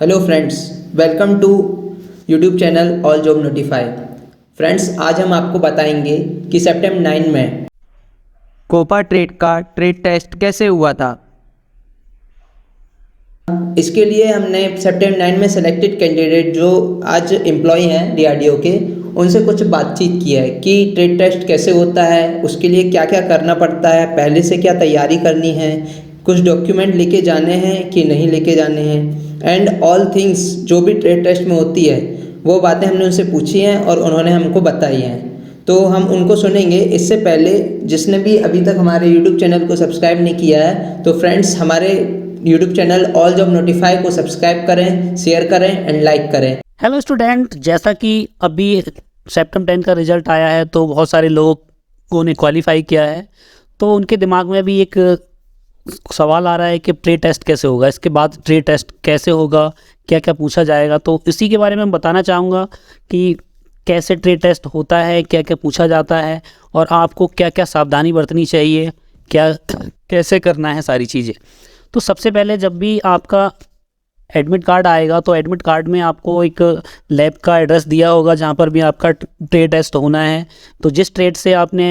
Hello friends, welcome to YouTube channel all job notify. Friends, आज हम आपको बताएंगे कि सितंबर 9 में कोपा ट्रेड का ट्रेड टेस्ट कैसे हुआ था। इसके लिए हमने सितंबर 9 में सेलेक्टेड कैंडिडेट जो आज एम्प्लॉय हैं डीआरडीओ के, उनसे कुछ बातचीत की है कि ट्रेड टेस्ट कैसे होता है, उसके लिए क्या क्या करना पड़ता है, पहले से क्या तैयारी करनी है, कुछ डॉक्यूमेंट लेके जाने हैं कि नहीं लेके जाने हैं, एंड ऑल थिंग्स जो भी ट्रेड टेस्ट में होती है वो बातें हमने उनसे पूछी हैं और उन्होंने हमको बताई हैं। तो हम उनको सुनेंगे। इससे पहले जिसने भी अभी तक हमारे यूट्यूब चैनल को सब्सक्राइब नहीं किया है तो फ्रेंड्स हमारे YouTube channel all job notify को सब्सक्राइब करें, शेयर करें एंड लाइक करें। हेलो स्टूडेंट, जैसा कि अभी सितंबर 10 का रिजल्ट आया है तो बहुत सारे लोगों ने क्वालिफाई किया है, तो उनके दिमाग में भी एक सवाल आ रहा है कि प्री टेस्ट कैसे होगा, इसके बाद प्री टेस्ट कैसे होगा, क्या क्या पूछा जाएगा। तो इसी के बारे में मैं बताना चाहूँगा कि कैसे ट्री टेस्ट होता है, क्या क्या पूछा जाता है और आपको क्या क्या सावधानी बरतनी चाहिए, क्या कैसे करना है सारी चीज़ें। तो सबसे पहले जब भी आपका एडमिट कार्ड आएगा तो एडमिट कार्ड में आपको एक लैब का एड्रेस दिया होगा जहाँ पर भी आपका ट्रेड टेस्ट होना है। तो जिस ट्रेड से आपने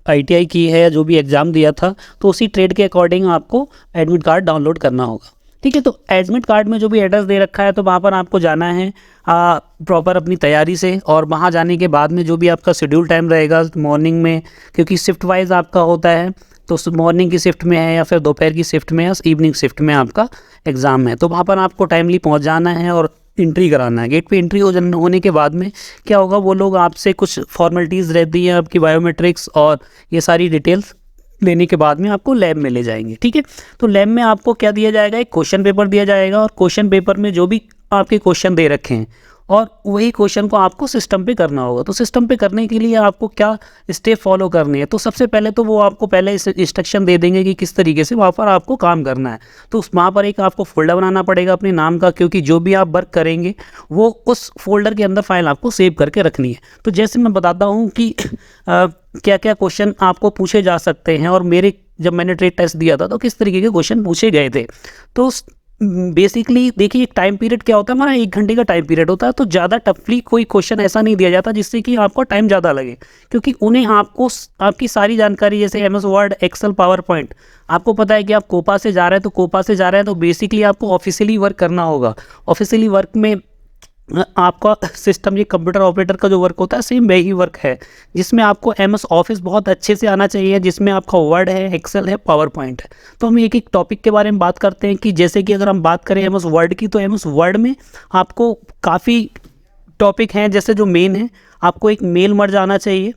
आईटीआई की है या जो भी एग्ज़ाम दिया था तो उसी ट्रेड के अकॉर्डिंग आपको एडमिट कार्ड डाउनलोड करना होगा। ठीक है, तो एडमिट कार्ड में जो भी एड्रेस दे रखा है तो वहाँ पर आपको जाना है प्रॉपर अपनी तैयारी से, और वहाँ जाने के बाद में जो भी आपका शेड्यूल टाइम रहेगा मॉर्निंग में, क्योंकि शिफ्ट वाइज आपका होता है, तो मॉर्निंग की शिफ्ट में है या फिर दोपहर की शिफ्ट में या इवनिंग शिफ्ट में आपका एग्ज़ाम है, तो वहाँ पर आपको टाइमली पहुँच जाना है और एंट्री कराना है। गेट पे एंट्री होने के बाद में क्या होगा, वो लोग आपसे कुछ फॉर्मेलिटीज़ रहती हैं आपकी बायोमेट्रिक्स और ये सारी डिटेल्स लेने के बाद में आपको लैब में ले जाएंगे। ठीक है, तो लैब में आपको क्या दिया जाएगा, एक क्वेश्चन पेपर दिया जाएगा और क्वेश्चन पेपर में जो भी आपके क्वेश्चन दे रखे हैं और वही क्वेश्चन को आपको सिस्टम पे करना होगा। तो सिस्टम पे करने के लिए आपको क्या स्टेप फॉलो करने हैं, तो सबसे पहले तो वो आपको पहले इंस्ट्रक्शन दे देंगे कि किस तरीके से वहाँ पर आपको काम करना है। तो वहाँ पर एक आपको फोल्डर बनाना पड़ेगा अपने नाम का, क्योंकि जो भी आप वर्क करेंगे वो उस फोल्डर के अंदर फाइल आपको सेव करके रखनी है। तो जैसे मैं बताता हूँ कि क्या क्या क्वेश्चन आपको पूछे जा सकते हैं, और जब मैंने ट्रेड टेस्ट दिया था तो किस तरीके के क्वेश्चन पूछे गए थे। तो बेसिकली देखिए, एक टाइम पीरियड क्या होता है हमारा, 1 घंटे का टाइम पीरियड होता है। तो ज़्यादा टफली कोई क्वेश्चन ऐसा नहीं दिया जाता जिससे कि आपको टाइम ज़्यादा लगे, क्योंकि उन्हें आपको आपकी सारी जानकारी जैसे MS Word, Excel, PowerPoint, आपको पता है कि आप कोपा से जा रहे हैं तो कोपा से जा रहे हैं तो बेसिकली आपको ऑफिशियली वर्क करना होगा। ऑफिशियली वर्क में आपका सिस्टम, ये कंप्यूटर ऑपरेटर का जो वर्क होता है सेम वही वर्क है, जिसमें आपको एमएस ऑफिस बहुत अच्छे से आना चाहिए, जिसमें आपका वर्ड है, एक्सेल है, पावर पॉइंट है। तो हम एक एक टॉपिक के बारे में बात करते हैं कि जैसे कि अगर हम बात करें एमएस वर्ड की, तो एमएस वर्ड में आपको काफ़ी टॉपिक हैं। जैसे जो मेन है, आपको एक मेल मर्ज आना चाहिए,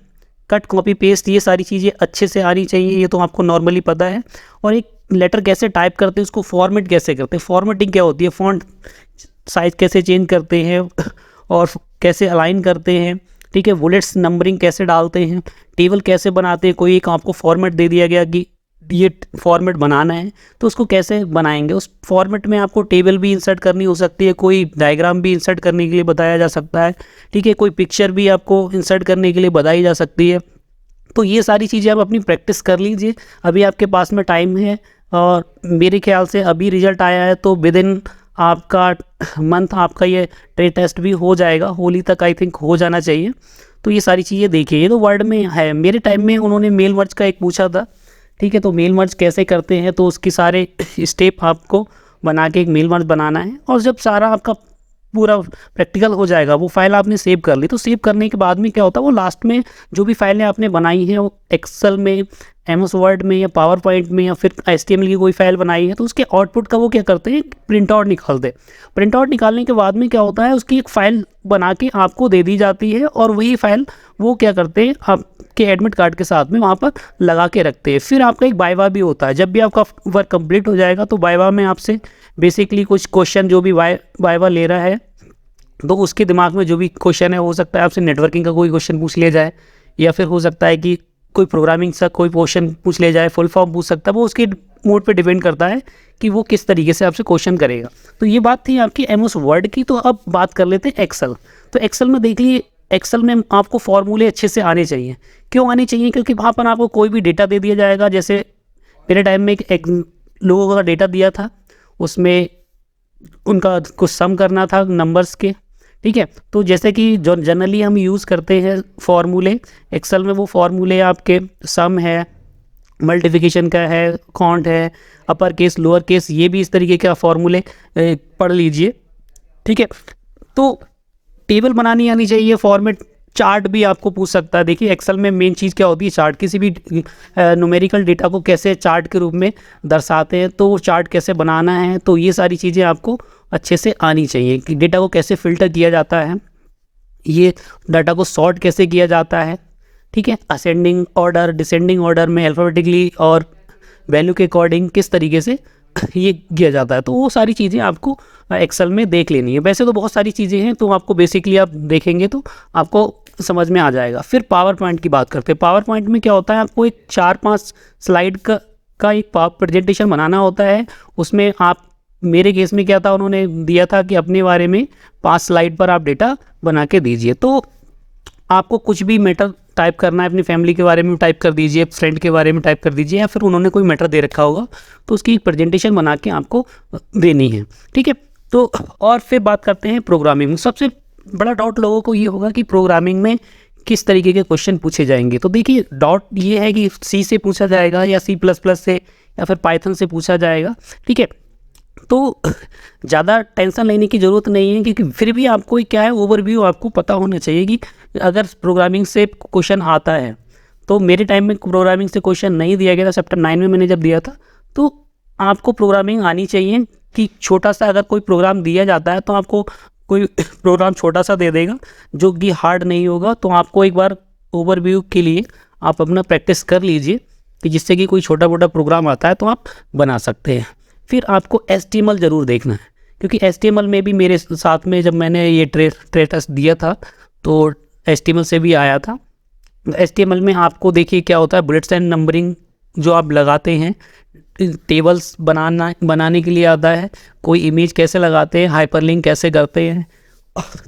कट कॉपी पेस्ट, ये सारी चीज़ें अच्छे से आनी चाहिए, ये तो आपको नॉर्मली पता है। और एक लेटर कैसे टाइप करते हैं, उसको फॉर्मेट कैसे करते हैं, फॉर्मेटिंग क्या होती है, फॉन्ट साइज़ कैसे चेंज करते हैं और कैसे अलाइन करते हैं। ठीक है, बुलेट्स नंबरिंग कैसे डालते हैं, टेबल कैसे बनाते हैं, कोई एक आपको फॉर्मेट दे दिया गया कि ये फॉर्मेट बनाना है तो उसको कैसे बनाएंगे। उस फॉर्मेट में आपको टेबल भी इंसर्ट करनी हो सकती है, कोई डायग्राम भी इंसर्ट करने के लिए बताया जा सकता है। ठीक है, कोई पिक्चर भी आपको इंसर्ट करने के लिए बताई जा सकती है। तो ये सारी चीज़ें आप अपनी प्रैक्टिस कर लीजिए, अभी आपके पास में टाइम है। और मेरे ख्याल से अभी रिजल्ट आया है तो विद इन आपका मंथ आपका ये ट्रेड टेस्ट भी हो जाएगा, होली तक आई थिंक हो जाना चाहिए। तो ये सारी चीज़ें देखिए, ये तो वर्ड में है। मेरे टाइम में उन्होंने मेल मर्ज का एक पूछा था। ठीक है, तो मेल मर्ज कैसे करते हैं, तो उसके सारे स्टेप आपको बना के एक मेल मर्ज बनाना है, और जब सारा आपका पूरा प्रैक्टिकल हो जाएगा, वो फाइल आपने सेव कर ली। तो सेव करने के बाद में क्या होता है, वो लास्ट में जो भी फाइलें आपने बनाई हैं, वो एक्सेल में, एमएस वर्ड में या पावर पॉइंट में या फिर एचटीएमएल की कोई फाइल बनाई है, तो उसके आउटपुट का वो क्या करते हैं, प्रिंट आउट निकालते हैं। प्रिंट आउट निकालने के बाद में क्या होता है, उसकी एक फ़ाइल बना के आपको दे दी जाती है, और वही फाइल वो क्या करते हैं, आपके एडमिट कार्ड के साथ में वहाँ पर लगा के रखते हैं। फिर आपका एक वाइवा भी होता है। जब भी आपका वर्क कंप्लीट हो जाएगा तो वाइवा में आपसे बेसिकली कुछ क्वेश्चन, जो भी वाइवा ले रहा है तो उसके दिमाग में जो भी क्वेश्चन है, हो सकता है आपसे नेटवर्किंग का कोई क्वेश्चन पूछ लिया जाए, या फिर हो सकता है कि कोई प्रोग्रामिंग सा कोई क्वेश्चन पूछ लिया जाए, फुल फॉर्म पूछ सकता है। वो उसके मोड पे डिपेंड करता है कि वो किस तरीके से आपसे क्वेश्चन करेगा। तो ये बात थी आपकी एमएस वर्ड की। तो अब बात कर लेते हैं एक्सेल। तो एक्सेल में देख लीजिए, एक्सेल में आपको फॉर्मूले अच्छे से आने चाहिए। क्यों आने चाहिए, क्योंकि वहाँ पर आपको कोई भी डेटा दे दिया जाएगा। जैसे मेरे टाइम में एक लोगों का डेटा दिया था, उसमें उनका कुछ सम करना था नंबर्स के, ठीक है। तो जैसे कि जो जनरली हम यूज़ करते हैं फॉर्मूले एक्सेल में, वो फॉर्मूले आपके सम है, मल्टीप्लिकेशन का है, काउंट है, अपर केस लोअर केस, ये भी इस तरीके के फॉर्मूले पढ़ लीजिए, ठीक है। तो टेबल बनानी आनी चाहिए, फॉर्मेट चार्ट भी आपको पूछ सकता है। देखिए एक्सेल में मेन चीज़ क्या होती है, चार्ट। किसी भी न्यूमेरिकल डेटा को कैसे चार्ट के रूप में दर्शाते हैं, तो वो चार्ट कैसे बनाना है, तो ये सारी चीज़ें आपको अच्छे से आनी चाहिए कि डेटा को कैसे फ़िल्टर किया जाता है, ये डाटा को सॉर्ट कैसे किया जाता है, ठीक है। असेंडिंग ऑर्डर, डिसेंडिंग ऑर्डर में अल्फ़ाबेटिकली और वैल्यू के अकॉर्डिंग किस तरीके से ये किया जाता है, तो वो सारी चीज़ें आपको एक्सेल में देख लेनी है। वैसे तो बहुत सारी चीज़ें हैं, तो आपको बेसिकली आप देखेंगे तो आपको समझ में आ जाएगा। फिर पावर पॉइंट की बात करते हैं। पावर पॉइंट में क्या होता है, आपको एक 4-5 स्लाइड का एक प्रेजेंटेशन बनाना होता है। उसमें आप, मेरे केस में क्या था, उन्होंने दिया था कि अपने बारे में 5 स्लाइड पर आप डेटा बना के दीजिए। तो आपको कुछ भी मैटर टाइप करना है, अपनी फैमिली के बारे में टाइप कर दीजिए, फ्रेंड के बारे में टाइप कर दीजिए, या फिर उन्होंने कोई मैटर दे रखा होगा तो उसकी एक प्रेजेंटेशन बना के आपको देनी है, ठीक है। तो और फिर बात करते हैं प्रोग्रामिंग। सबसे बड़ा डाउट लोगों को ये होगा कि प्रोग्रामिंग में किस तरीके के क्वेश्चन पूछे जाएंगे। तो देखिए डाउट ये है कि सी से पूछा जाएगा या C++ से या फिर पाइथन से पूछा जाएगा, ठीक है। तो ज़्यादा टेंशन लेने की ज़रूरत नहीं है, क्योंकि फिर भी आपको क्या है, ओवरव्यू आपको पता होना चाहिए कि अगर प्रोग्रामिंग से क्वेश्चन आता है, तो मेरे टाइम में प्रोग्रामिंग से क्वेश्चन नहीं दिया गया था, सेप्टेम्बर 9 में मैंने जब दिया था। तो आपको प्रोग्रामिंग आनी चाहिए कि छोटा सा अगर कोई प्रोग्राम दिया जाता है, तो आपको कोई प्रोग्राम छोटा सा दे देगा जो कि हार्ड नहीं होगा, तो आपको एक बार ओवरव्यू के लिए आप अपना प्रैक्टिस कर लीजिए कि जिससे कि कोई छोटा मोटा प्रोग्राम आता है तो आप बना सकते हैं। फिर आपको HTML ज़रूर देखना है, क्योंकि HTML में भी मेरे साथ में जब मैंने ये ट्रेड टेस्ट दिया था तो HTML से भी आया था। HTML में आपको देखिए क्या होता है, बुलेट्स एंड नंबरिंग जो आप लगाते हैं, टेबल्स बनाने के लिए आता है, कोई इमेज कैसे लगाते हैं, हाइपरलिंक कैसे करते हैं,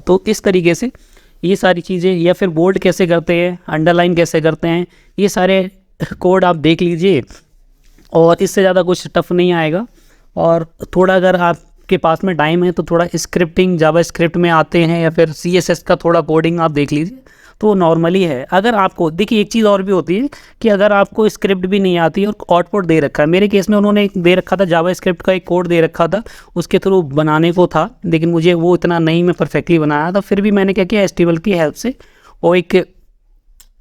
तो इस तरीके से ये सारी चीज़ें, या फिर बोल्ड कैसे करते हैं, अंडरलाइन कैसे करते हैं, ये सारे कोड आप देख लीजिए, और इससे ज़्यादा कुछ टफ नहीं आएगा। और थोड़ा अगर आपके पास में टाइम है तो थोड़ा स्क्रिप्टिंग जावा स्क्रिप्ट में आते हैं, या फिर CSS का थोड़ा कोडिंग आप देख लीजिए, तो नॉर्मली है। अगर आपको देखिए एक चीज़ और भी होती है कि अगर आपको स्क्रिप्ट भी नहीं आती है और आउटपुट दे रखा है, मेरे केस में उन्होंने दे रखा था जावा स्क्रिप्ट का एक कोड दे रखा था, उसके थ्रू बनाने को था, लेकिन मुझे वो इतना नहीं मैं परफेक्टली बनाया था। फिर भी मैंने क्या किया, HTML की हेल्प से वो एक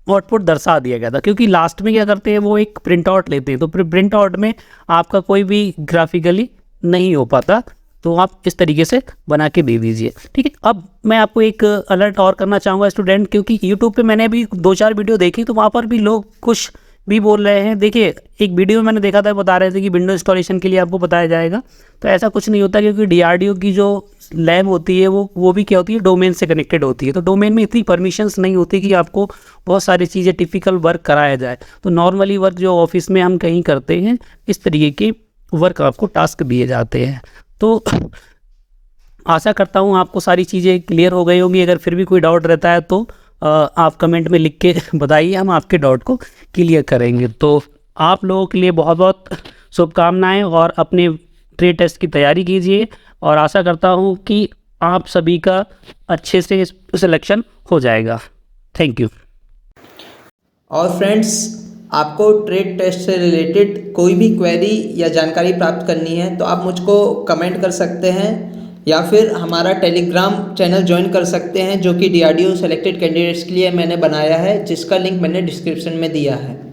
आउटपुट दर्शा दिया गया था, क्योंकि लास्ट में क्या करते हैं, वो एक प्रिंट आउट लेते हैं, तो प्रिंट आउट में आपका कोई भी ग्राफिकली नहीं हो पाता, तो आप इस तरीके से बना के दे दीजिए, ठीक है। अब मैं आपको एक अलर्ट और करना चाहूँगा स्टूडेंट, क्योंकि यूट्यूब पे मैंने अभी 2-4 वीडियो देखी, तो वहाँ पर भी लोग कुछ भी बोल रहे हैं। देखिए एक वीडियो मैंने देखा था, बता रहे थे कि विंडो इंस्टॉलेशन के लिए आपको बताया जाएगा, तो ऐसा कुछ नहीं होता, क्योंकि DRDO की जो लैब होती है वो भी क्या होती है, डोमेन से कनेक्टेड होती है। तो डोमेन में इतनी परमिशंस नहीं होती कि आपको बहुत सारी चीज़ें टिपिकल वर्क कराया जाए। तो नॉर्मली वर्क जो ऑफिस में हम कहीं करते हैं, इस तरीके के वर्क आपको टास्क दिए जाते हैं। तो आशा करता हूँ आपको सारी चीज़ें क्लियर हो गई होंगी। अगर फिर भी कोई डाउट रहता है तो आप कमेंट में लिख के बताइए, हम आपके डाउट को क्लियर करेंगे। तो आप लोगों के लिए बहुत बहुत शुभकामनाएं, और अपने ट्रेड टेस्ट की तैयारी कीजिए, और आशा करता हूँ कि आप सभी का अच्छे से सिलेक्शन हो जाएगा। Thank you. और फ्रेंड्स, आपको ट्रेड टेस्ट से रिलेटेड कोई भी क्वेरी या जानकारी प्राप्त करनी है तो आप मुझको कमेंट कर सकते हैं, या फिर हमारा टेलीग्राम चैनल ज्वाइन कर सकते हैं, जो कि DRDO सेलेक्टेड कैंडिडेट्स के लिए मैंने बनाया है, जिसका लिंक मैंने डिस्क्रिप्शन में दिया है।